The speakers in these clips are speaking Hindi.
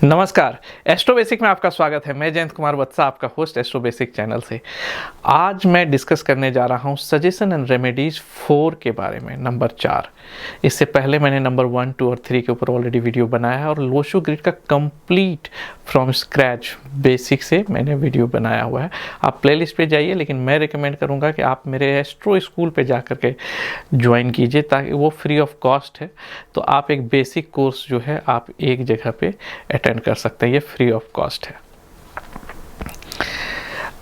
नमस्कार, एस्ट्रो बेसिक में आपका स्वागत है। मैं जयंत कुमार वत्सा, आपका होस्ट एस्ट्रो बेसिक चैनल से। आज मैं डिस्कस करने जा रहा हूँ सजेशन एंड रेमेडीज 4 के बारे में, नंबर 4। इससे पहले मैंने नंबर 1, 2 और 3 के ऊपर ऑलरेडी वीडियो बनाया है और लोशो ग्रिड का कंप्लीट फ्रॉम स्क्रैच बेसिक से मैंने वीडियो बनाया हुआ है। आप प्लेलिस्ट पे जाइए, लेकिन मैं रिकमेंड करूँगा कि आप मेरे एस्ट्रो स्कूल पे जा कर के ज्वाइन कीजिए, ताकि वो फ्री ऑफ कॉस्ट है। तो आप एक बेसिक कोर्स जो है आप एक जगह पे अटेंड कर सकते हैं, ये फ्री ऑफ कॉस्ट है।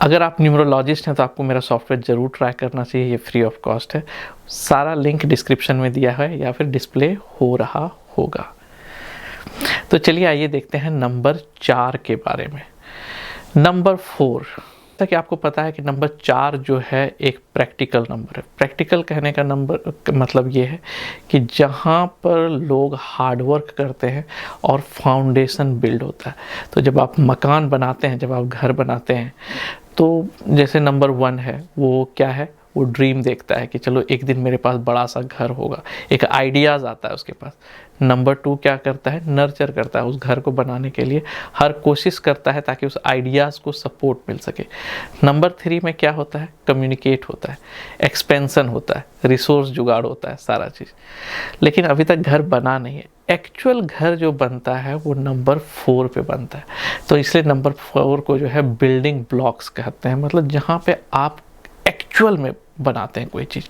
अगर आप न्यूमरोलॉजिस्ट हैं तो आपको मेरा सॉफ्टवेयर ज़रूर ट्राई करना चाहिए, ये फ्री ऑफ कॉस्ट है। सारा लिंक डिस्क्रिप्शन में दिया है या फिर डिस्प्ले हो रहा होगा। तो चलिए आइए देखते हैं नंबर 4 के बारे में। नंबर 4, कि आपको पता है कि नंबर 4 जो है एक प्रैक्टिकल नंबर है। प्रैक्टिकल कहने का नंबर मतलब ये है कि जहाँ पर लोग हार्ड वर्क करते हैं और फाउंडेशन बिल्ड होता है। तो जब आप मकान बनाते हैं, जब आप घर बनाते हैं, तो जैसे नंबर 1 है, वो क्या है, वो ड्रीम देखता है कि चलो एक दिन मेरे पास बड़ा सा घर होगा, एक आइडियाज़ आता है उसके पास। नंबर 2 क्या करता है, नर्चर करता है, उस घर को बनाने के लिए हर कोशिश करता है ताकि उस आइडियाज़ को सपोर्ट मिल सके। नंबर 3 में क्या होता है, कम्युनिकेट होता है, एक्सपेंशन होता है, रिसोर्स जुगाड़ होता है, सारा चीज़। लेकिन अभी तक घर बना नहीं है। एक्चुअल घर जो बनता है वो नंबर 4 पे बनता है। तो इसलिए नंबर 4 को जो है बिल्डिंग ब्लॉक्स कहते हैं, मतलब जहाँ पे आप एक्चुअल में बनाते हैं कोई चीज़।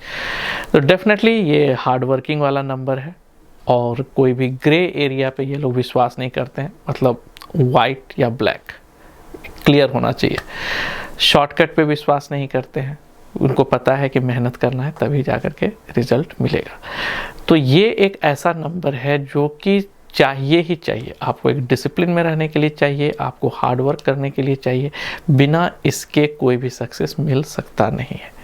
तो डेफिनेटली ये हार्ड वर्किंग वाला नंबर है और कोई भी ग्रे एरिया पे ये लोग विश्वास नहीं करते हैं, मतलब वाइट या ब्लैक क्लियर होना चाहिए। शॉर्टकट पे विश्वास नहीं करते हैं, उनको पता है कि मेहनत करना है तभी जाकर के रिजल्ट मिलेगा। तो ये एक ऐसा नंबर है जो कि चाहिए ही चाहिए, आपको एक डिसिप्लिन में रहने के लिए चाहिए, आपको हार्ड वर्क करने के लिए चाहिए। बिना इसके कोई भी सक्सेस मिल सकता नहीं है।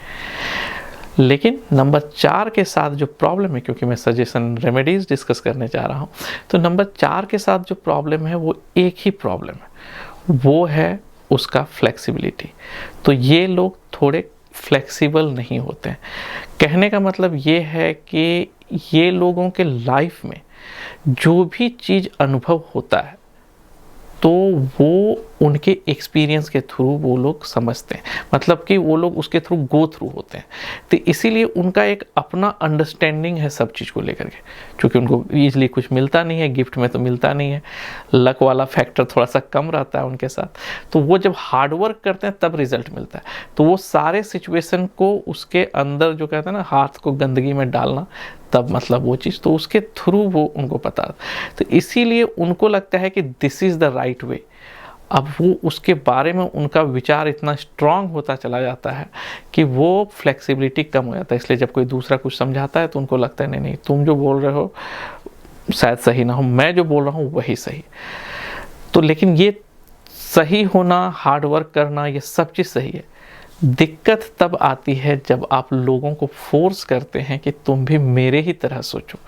लेकिन नंबर 4 के साथ जो प्रॉब्लम है, क्योंकि मैं सजेशन रेमेडीज डिस्कस करने जा रहा हूँ, तो नंबर 4 के साथ जो प्रॉब्लम है वो एक ही प्रॉब्लम है, वो है उसका फ्लेक्सिबिलिटी। तो ये लोग थोड़े फ्लेक्सिबल नहीं होते हैं। कहने का मतलब ये है कि ये लोगों के लाइफ में जो भी चीज़ अनुभव होता है तो वो उनके एक्सपीरियंस के थ्रू वो लोग समझते हैं, मतलब कि वो लोग उसके थ्रू गो थ्रू होते हैं। तो इसीलिए उनका एक अपना अंडरस्टैंडिंग है सब चीज़ को लेकर के, क्योंकि उनको ईजिली कुछ मिलता नहीं है, गिफ्ट में तो मिलता नहीं है, लक वाला फैक्टर थोड़ा सा कम रहता है उनके साथ। तो वो जब हार्ड वर्क करते हैं तब रिजल्ट मिलता है। तो वो सारे सिचुएशन को उसके अंदर जो कहते हैं ना, हाथ को गंदगी में डालना, तब मतलब वो चीज़ तो उसके थ्रू वो उनको पता। तो इसीलिए उनको लगता है कि this is the right way. अब वो उसके बारे में उनका विचार इतना स्ट्रांग होता चला जाता है कि वो फ्लेक्सिबिलिटी कम हो जाता है। इसलिए जब कोई दूसरा कुछ समझाता है तो उनको लगता है नहीं नहीं, तुम जो बोल रहे हो शायद सही ना हो, मैं जो बोल रहा हूँ वही सही। तो लेकिन ये सही होना, हार्ड वर्क करना, ये सब चीज़ सही है। दिक्कत तब आती है जब आप लोगों को फोर्स करते हैं कि तुम भी मेरे ही तरह सोचो,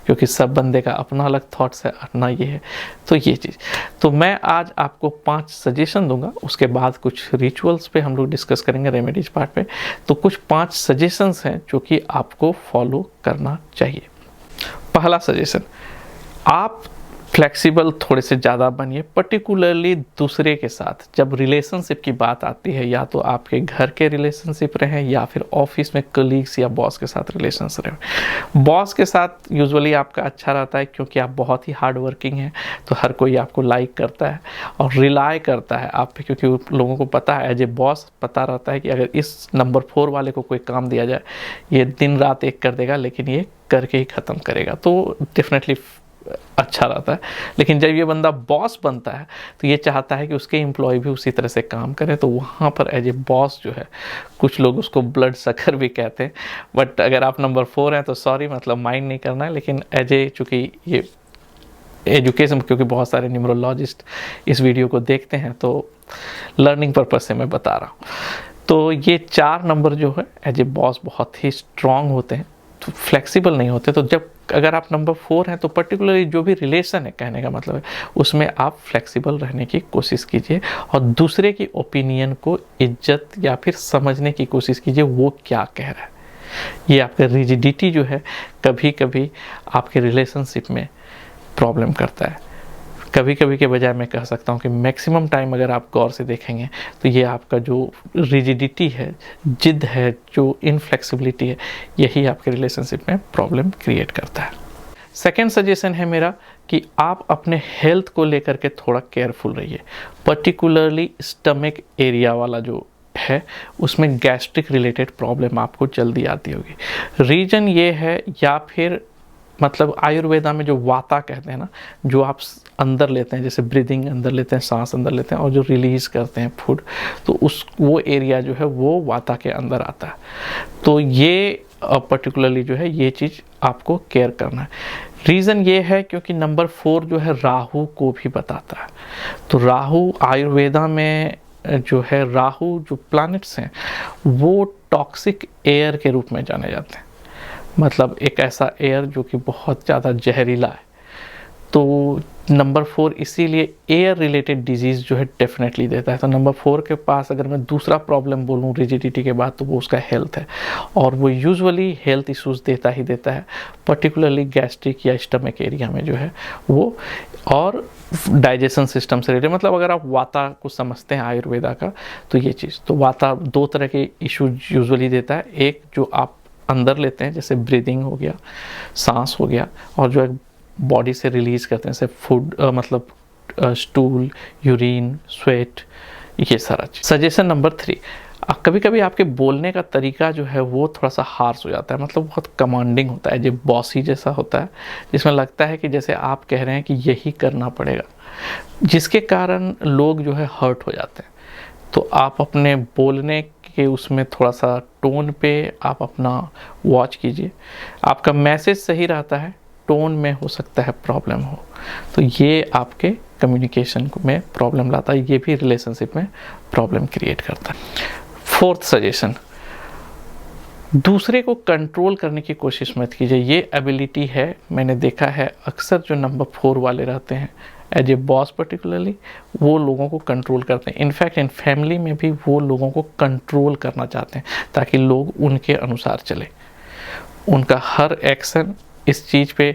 क्योंकि सब बंदे का अपना अलग थॉट्स है, अपना ये है। तो ये चीज़, तो मैं आज आपको 5 सजेशन दूंगा, उसके बाद कुछ रिचुअल्स पे हम लोग डिस्कस करेंगे रेमेडीज पार्ट पे। तो कुछ 5 सजेशंस हैं जो कि आपको फॉलो करना चाहिए। पहला सजेशन, आप फ्लेक्सिबल थोड़े से ज़्यादा बनिए, पर्टिकुलरली दूसरे के साथ। जब रिलेशनशिप की बात आती है, या तो आपके घर के रिलेशनशिप रहे या फिर ऑफिस में कलीग्स या बॉस के साथ रिलेशनशिप रहे। बॉस के साथ यूजुअली आपका अच्छा रहता है क्योंकि आप बहुत ही हार्ड वर्किंग हैं, तो हर कोई आपको लाइक करता है और रिलाई करता है आप पे, क्योंकि लोगों को पता है, एज ए बॉस पता रहता है कि अगर इस नंबर 4 वाले को कोई काम दिया जाए, ये दिन रात एक कर देगा, लेकिन ये करके ही ख़त्म करेगा। तो डेफिनेटली अच्छा रहता है। लेकिन जब ये बंदा बॉस बनता है तो ये चाहता है कि उसके एम्प्लॉय भी उसी तरह से काम करें। तो वहाँ पर एज ए बॉस जो है, कुछ लोग उसको ब्लड सकर भी कहते हैं, बट अगर आप नंबर 4 हैं तो सॉरी, मतलब माइंड नहीं करना है। लेकिन एज ए, चूँकि ये एजुकेशन, क्योंकि बहुत सारे न्यूमरोलॉजिस्ट इस वीडियो को देखते हैं, तो लर्निंग पर्पज से मैं बता रहा हूँ। तो ये 4 नंबर जो है एज ए बॉस बहुत ही स्ट्रांग होते हैं, तो फ्लेक्सिबल नहीं होते। तो जब अगर आप नंबर 4 हैं तो पर्टिकुलरली जो भी रिलेशन है, कहने का मतलब है, उसमें आप फ्लेक्सिबल रहने की कोशिश कीजिए और दूसरे की ओपिनियन को इज्जत या फिर समझने की कोशिश कीजिए वो क्या कह रहा है। ये आपका रिजिडिटी जो है कभी कभी आपके रिलेशनशिप में प्रॉब्लम करता है। कभी कभी के बजाय मैं कह सकता हूँ कि मैक्सिमम टाइम अगर आप गौर से देखेंगे तो ये आपका जो रिजिडिटी है, जिद है, जो इनफ्लेक्सिबिलिटी है, यही आपके रिलेशनशिप में प्रॉब्लम क्रिएट करता है। सेकेंड सजेशन है मेरा कि आप अपने हेल्थ को लेकर के थोड़ा केयरफुल रहिए, पर्टिकुलरली स्टमक एरिया वाला जो है उसमें गैस्ट्रिक रिलेटेड प्रॉब्लम आपको जल्दी आती होगी। रीजन ये है, या फिर मतलब आयुर्वेदा में जो वाता कहते हैं ना, जो आप अंदर लेते हैं, जैसे ब्रीदिंग अंदर लेते हैं, सांस अंदर लेते हैं और जो रिलीज करते हैं फूड, तो वो एरिया जो है वो वाता के अंदर आता है। तो ये पर्टिकुलरली जो है ये चीज़ आपको केयर करना है। रीज़न ये है क्योंकि नंबर 4 जो है राहु को भी बताता है। तो राहु आयुर्वेदा में जो है, राहु जो प्लैनेट्स हैं वो टॉक्सिक एयर के रूप में जाने जाते हैं, मतलब एक ऐसा एयर जो कि बहुत ज़्यादा जहरीला है। तो नंबर 4 इसीलिए एयर रिलेटेड डिजीज़ जो है डेफिनेटली देता है। तो नंबर 4 के पास अगर मैं दूसरा प्रॉब्लम बोलूँ रिजिडिटी के बाद, तो वो उसका हेल्थ है, और वो यूजुअली हेल्थ इश्यूज़ देता ही देता है, पर्टिकुलरली गैस्ट्रिक या स्टमक एरिया में जो है वो, और डाइजेशन सिस्टम से रिलेटेड। मतलब अगर आप वाता को समझते हैं आयुर्वेदा का, तो ये चीज़, तो वाता 2 तरह के इश्यूज यूजुअली देता है। एक जो आप अंदर लेते हैं जैसे ब्रीदिंग हो गया, सांस हो गया, और जो एक बॉडी से रिलीज करते हैं जैसे फूड, मतलब स्टूल, यूरिन, स्वेट, ये सारा चीज। सजेशन नंबर 3, कभी कभी आपके बोलने का तरीका जो है वो थोड़ा सा हार्श हो जाता है, मतलब बहुत कमांडिंग होता है, जो बॉसी जैसा होता है, जिसमें लगता है कि जैसे आप कह रहे हैं कि यही करना पड़ेगा, जिसके कारण लोग जो है हर्ट हो जाते हैं। तो आप अपने बोलने के उसमें थोड़ा सा टोन पे आप अपना वॉच कीजिए। आपका मैसेज सही रहता है, टोन में हो सकता है प्रॉब्लम हो, तो ये आपके कम्युनिकेशन में प्रॉब्लम लाता है, ये भी रिलेशनशिप में प्रॉब्लम क्रिएट करता है। 4th सजेशन, दूसरे को कंट्रोल करने की कोशिश मत कीजिए। ये एबिलिटी है, मैंने देखा है अक्सर जो नंबर 4 वाले रहते हैं एज ए बॉस पर्टिकुलरली, वो लोगों को कंट्रोल करते हैं। इनफैक्ट इन फैमिली में भी वो लोगों को कंट्रोल करना चाहते हैं ताकि लोग उनके अनुसार चले। उनका हर एक्शन इस चीज़ पे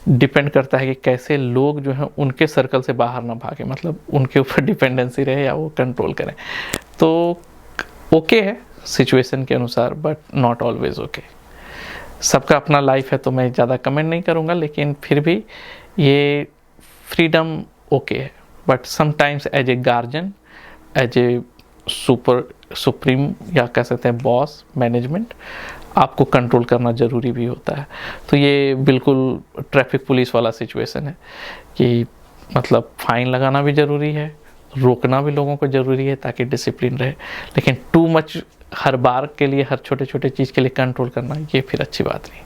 डिपेंड करता है कि कैसे लोग जो हैं उनके सर्कल से बाहर ना भागे, मतलब उनके ऊपर डिपेंडेंसी रहे या वो कंट्रोल करें। तो ओके है सिचुएशन के अनुसार, बट नॉट ऑलवेज ओके। सबका अपना लाइफ है तो मैं ज़्यादा कमेंट नहीं करूँगा, लेकिन फिर भी ये फ्रीडम ओके है, but sometimes as a guardian, as a supreme या कह सकते हैं बॉस, मैनेजमेंट, आपको कंट्रोल करना ज़रूरी भी होता है। तो ये बिल्कुल ट्रैफिक पुलिस वाला सिचुएशन है कि मतलब फाइन लगाना भी ज़रूरी है, रोकना भी लोगों को ज़रूरी है ताकि डिसिप्लिन रहे, लेकिन टू मच हर बार के लिए, हर छोटे छोटे चीज़ के लिए कंट्रोल करना, ये फिर अच्छी बात नहीं।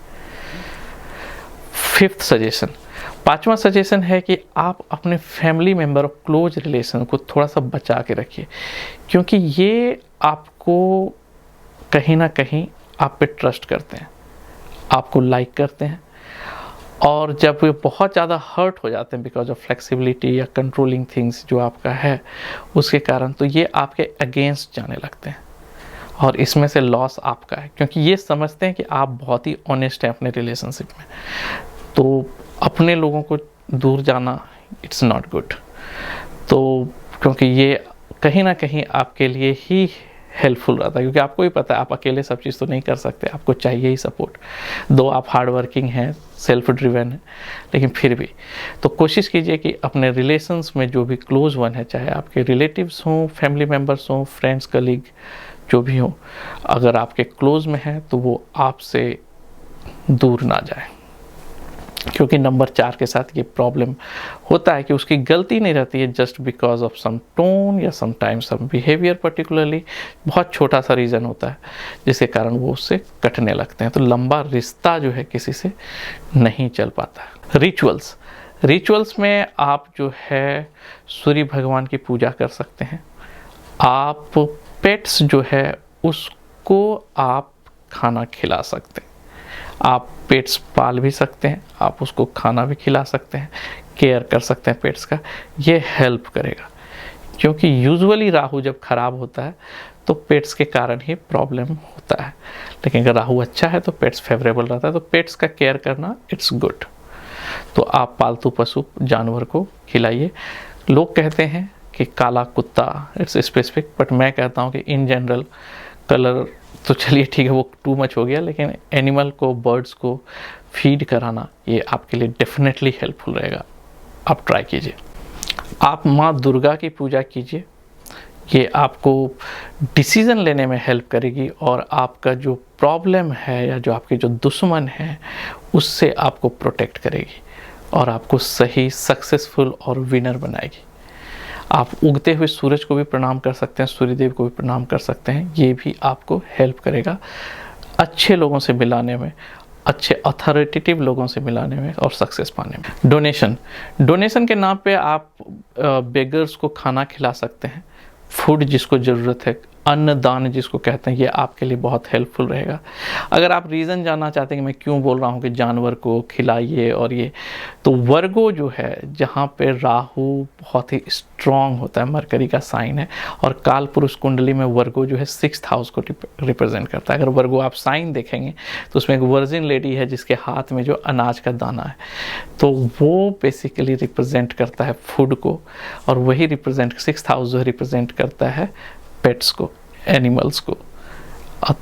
5th सजेशन, 5वां सजेशन है कि आप अपने फैमिली मेम्बर और क्लोज रिलेशन को थोड़ा सा बचा के रखिए, क्योंकि ये आपको कहीं ना कहीं आप पे ट्रस्ट करते हैं, आपको लाइक करते हैं, और जब वे बहुत ज़्यादा हर्ट हो जाते हैं बिकॉज ऑफ फ्लेक्सिबिलिटी या कंट्रोलिंग थिंग्स जो आपका है उसके कारण, तो ये आपके अगेंस्ट जाने लगते हैं, और इसमें से लॉस आपका है, क्योंकि ये समझते हैं कि आप बहुत ही ऑनेस्ट हैं अपने रिलेशनशिप में। तो अपने लोगों को दूर जाना इट्स नॉट गुड। तो क्योंकि ये कहीं ना कहीं आपके लिए ही हेल्पफुल रहता है, क्योंकि आपको ही पता है आप अकेले सब चीज़ तो नहीं कर सकते, आपको चाहिए ही सपोर्ट। दो आप हार्ड वर्किंग हैं, सेल्फ ड्रिवन है, लेकिन फिर भी तो कोशिश कीजिए कि अपने रिलेशंस में जो भी क्लोज वन है, चाहे आपके रिलेटिव्स हों, फैमिली मेम्बर्स हों, फ्रेंड्स, कलीग, जो भी हों, अगर आपके क्लोज में है तो वो आपसे दूर ना जाए, क्योंकि नंबर 4 के साथ ये प्रॉब्लम होता है कि उसकी गलती नहीं रहती है, just because of some tone या समटाइम्स सम बिहेवियर, पर्टिकुलरली बहुत छोटा सा रीज़न होता है जिसके कारण वो उससे कटने लगते हैं। तो लंबा रिश्ता जो है किसी से नहीं चल पाता। रिचुअल्स में आप जो है सूर्य भगवान की पूजा कर सकते हैं। आप पेट्स जो है उसको आप खाना खिला सकते हैं, आप पेट्स पाल भी सकते हैं, आप उसको खाना भी खिला सकते हैं, केयर कर सकते हैं पेट्स का, ये हेल्प करेगा। क्योंकि यूजुअली राहु जब खराब होता है तो पेट्स के कारण ही प्रॉब्लम होता है, लेकिन अगर राहु अच्छा है तो पेट्स फेवरेबल रहता है, तो पेट्स का केयर करना इट्स गुड। तो आप पालतू पशु जानवर को खिलाइए। लोग कहते हैं कि काला कुत्ता इट्स स्पेसिफिक, बट मैं कहता हूँ कि इन जनरल कलर तो चलिए ठीक है, वो टू मच हो गया, लेकिन एनिमल को, बर्ड्स को फीड कराना ये आपके लिए डेफिनेटली हेल्पफुल रहेगा। आप ट्राई कीजिए। आप माँ दुर्गा की पूजा कीजिए, ये आपको डिसीज़न लेने में हेल्प करेगी और आपका जो प्रॉब्लम है या जो आपके जो दुश्मन हैं उससे आपको प्रोटेक्ट करेगी और आपको सही, सक्सेसफुल और विनर बनाएगी। आप उगते हुए सूरज को भी प्रणाम कर सकते हैं, सूर्यदेव को भी प्रणाम कर सकते हैं, ये भी आपको हेल्प करेगा अच्छे लोगों से मिलाने में, अच्छे अथॉरिटेटिव लोगों से मिलाने में और सक्सेस पाने में। डोनेशन के नाम पे आप बेगर्स को खाना खिला सकते हैं, फूड जिसको ज़रूरत है, अन्नदान जिसको कहते हैं, ये आपके लिए बहुत हेल्पफुल रहेगा। अगर आप रीज़न जानना चाहते हैं कि मैं क्यों बोल रहा हूँ कि जानवर को खिलाइए और ये, तो वर्गो जो है, जहाँ पे राहु बहुत ही स्ट्रॉन्ग होता है, मरकरी का साइन है, और काल पुरुष कुंडली में वर्गो जो है 6th हाउस को रिप्रेजेंट करता है। अगर वर्गो आप साइन देखेंगे तो उसमें एक वर्जिन लेडी है जिसके हाथ में जो अनाज का दाना है, तो वो बेसिकली रिप्रेजेंट करता है फूड को, और वही रिप्रेजेंट 6th हाउस जो रिप्रेजेंट करता है पेट्स को, एनिमल्स को।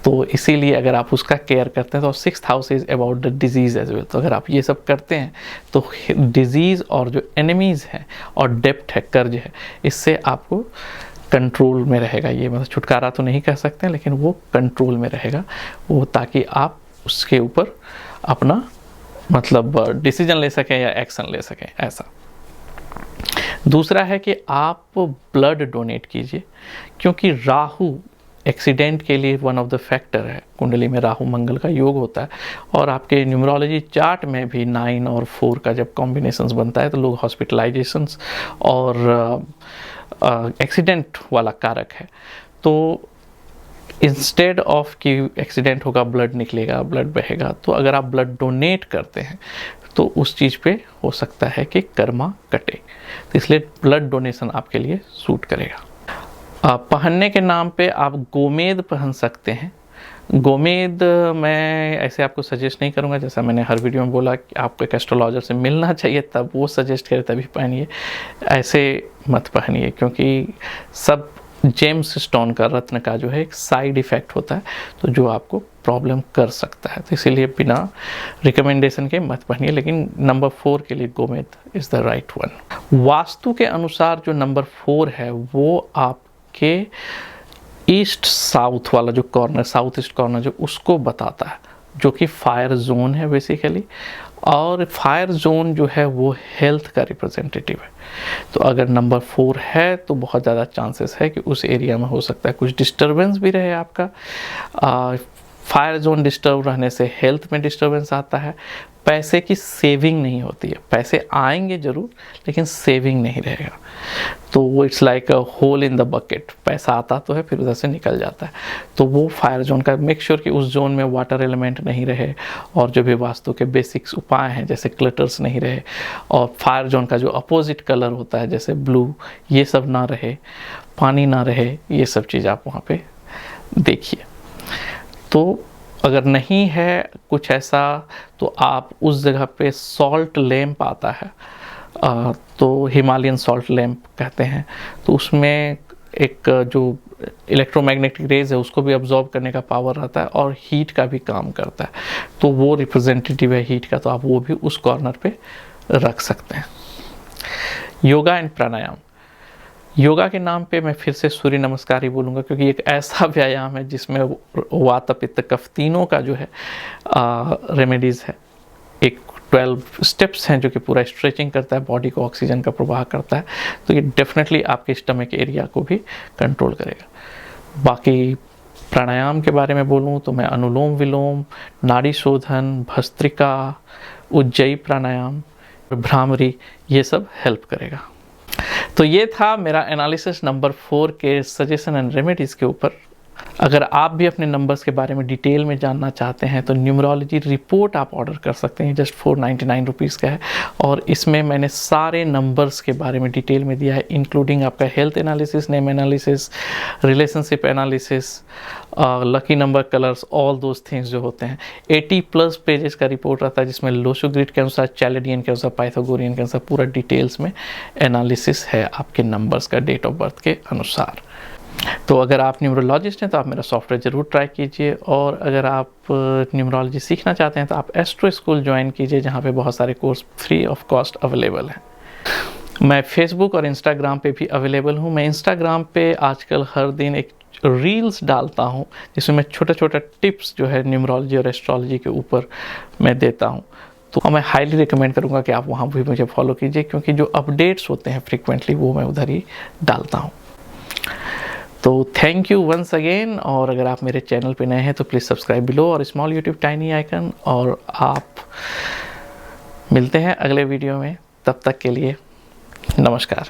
तो इसीलिए अगर आप उसका केयर करते हैं तो 6th house is about the disease as well. तो अगर आप ये सब करते हैं तो डिजीज़ और जो एनिमीज़ हैं और डेप्ट है, कर्ज है, इससे आपको कंट्रोल में रहेगा। ये मतलब छुटकारा तो नहीं कह सकते हैं, लेकिन वो कंट्रोल में रहेगा वो, ताकि आप उसके ऊपर अपना मतलब डिसीजन ले सकें या एक्शन ले सकें, ऐसा। दूसरा है कि आप ब्लड डोनेट कीजिए, क्योंकि राहु एक्सीडेंट के लिए वन ऑफ द फैक्टर है। कुंडली में राहु मंगल का योग होता है, और आपके न्यूमरोलॉजी चार्ट में भी 9 और 4 का जब कॉम्बिनेशंस बनता है तो लोग हॉस्पिटलाइजेशंस और एक्सीडेंट वाला कारक है। तो इंस्टेड ऑफ कि एक्सीडेंट होगा, ब्लड निकलेगा, ब्लड बहेगा, तो अगर आप ब्लड डोनेट करते हैं तो उस चीज़ पे हो सकता है कि कर्मा कटे। तो इसलिए ब्लड डोनेशन आपके लिए सूट करेगा। पहनने के नाम पे आप गोमेद पहन सकते हैं। गोमेद मैं ऐसे आपको सजेस्ट नहीं करूंगा, जैसा मैंने हर वीडियो में बोला कि आपको एक एस्ट्रोलॉजर से मिलना चाहिए, तब वो सजेस्ट करे तभी पहनिए, ऐसे मत पहनिए, क्योंकि सब जेम्स स्टोन का, रत्न का जो है एक साइड इफ़ेक्ट होता है, तो जो आपको प्रॉब्लम कर सकता है। तो इसीलिए बिना रिकमेंडेशन के मत पहनिए, लेकिन नंबर 4 के लिए गोमेद is the right one. Vastu के अनुसार जो नंबर 4 है वो आपके ईस्ट साउथ वाला जो कॉर्नर, साउथ ईस्ट कॉर्नर जो, उसको बताता है, जो कि फायर जोन है बेसिकली। और फायर जोन जो है वो हेल्थ का रिप्रेजेंटेटिव है। तो अगर नंबर 4 है तो बहुत ज़्यादा चांसेस है कि उस एरिया में हो सकता है कुछ डिस्टर्बेंस भी रहे आपका। फायर जोन डिस्टर्ब रहने से हेल्थ में डिस्टर्बेंस आता है, पैसे की सेविंग नहीं होती है, पैसे आएंगे ज़रूर लेकिन सेविंग नहीं रहेगा। तो वो it's like a hole in the bucket, पैसा आता तो है फिर उधर से निकल जाता है। तो वो फायर जोन का मेक श्योर कि उस जोन में वाटर एलिमेंट नहीं रहे, और जो भी वास्तु के बेसिक्स उपाय हैं जैसे क्लटर्स नहीं रहे, और फायर जोन का जो अपोजिट कलर होता है जैसे ब्लू, ये सब ना रहे, पानी ना रहे, ये सब चीज़ आप वहाँ पे देखिए। तो अगर नहीं है कुछ ऐसा तो आप उस जगह पे सॉल्ट लैम्प आता है, तो हिमालयन सॉल्ट लैम्प कहते हैं, तो उसमें एक जो इलेक्ट्रोमैग्नेटिक रेज है उसको भी अब्जॉर्ब करने का पावर रहता है और हीट का भी काम करता है, तो वो रिप्रेजेंटेटिव है हीट का, तो आप वो भी उस कॉर्नर पे रख सकते हैं। योगा एंड प्राणायाम, योगा के नाम पे मैं फिर से सूर्य नमस्कार ही बोलूँगा, क्योंकि एक ऐसा व्यायाम है जिसमें वात पित्त कफ तीनों का जो है रेमेडीज़ है। एक 12 स्टेप्स हैं जो कि पूरा स्ट्रेचिंग करता है, बॉडी को ऑक्सीजन का प्रवाह करता है, तो ये डेफिनेटली आपके स्टमक एरिया को भी कंट्रोल करेगा। बाकी प्राणायाम के बारे में बोलूँ तो मैं अनुलोम विलोम, नाड़ी शोधन, भस्त्रिका, उज्जयी प्राणायाम, भ्रामरी, ये सब हेल्प करेगा। तो ये था मेरा एनालिसिस नंबर 4 के सजेशन एंड रेमेडीज़ के ऊपर। अगर आप भी अपने नंबर्स के बारे में डिटेल में जानना चाहते हैं तो न्यूमरोलॉजी रिपोर्ट आप ऑर्डर कर सकते हैं, जस्ट 499 रुपीज़ का है। और इसमें मैंने सारे नंबर्स के बारे में डिटेल में दिया है, इंक्लूडिंग आपका health analysis, name analysis, relationship analysis, lucky number colours, all those things जो होते हैं। 80+ पेजेस का रिपोर्ट रहता है जिसमें लोशो ग्रिड के अनुसार, चैलेडियन के अनुसार, पाइथागोरियन के अनुसार पूरा डिटेल्स में एनालिसिस है आपके नंबर्स का डेट ऑफ बर्थ के अनुसार। तो अगर आप न्यूमरोलॉजिस्ट हैं तो आप मेरा सॉफ्टवेयर ज़रूर ट्राई कीजिए, और अगर आप न्यूमरोलॉजी सीखना चाहते हैं तो आप एस्ट्रो स्कूल ज्वाइन कीजिए, जहाँ पे बहुत सारे course free of cost available हैं। मैं फेसबुक और इंस्टाग्राम पे भी अवेलेबल हूँ। मैं इंस्टाग्राम पे आजकल हर दिन एक रील्स डालता हूँ जिसमें मैं छोटा छोटा टिप्स जो है न्यूमरोलॉजी और एस्ट्रोलॉजी के ऊपर मैं देता हूँ। तो मैं हाईली रिकमेंड करूँगा कि आप वहाँ भी मुझे फॉलो कीजिए, क्योंकि जो अपडेट्स होते हैं फ्रिक्वेंटली वो मैं उधर ही डालता हूँ। तो थैंक यू वंस अगेन, और अगर आप मेरे चैनल पे नए हैं तो प्लीज़ सब्सक्राइब बिलो और स्मॉल यूट्यूब टाइनी आइकन, और आप मिलते हैं अगले वीडियो में। तब तक के लिए नमस्कार।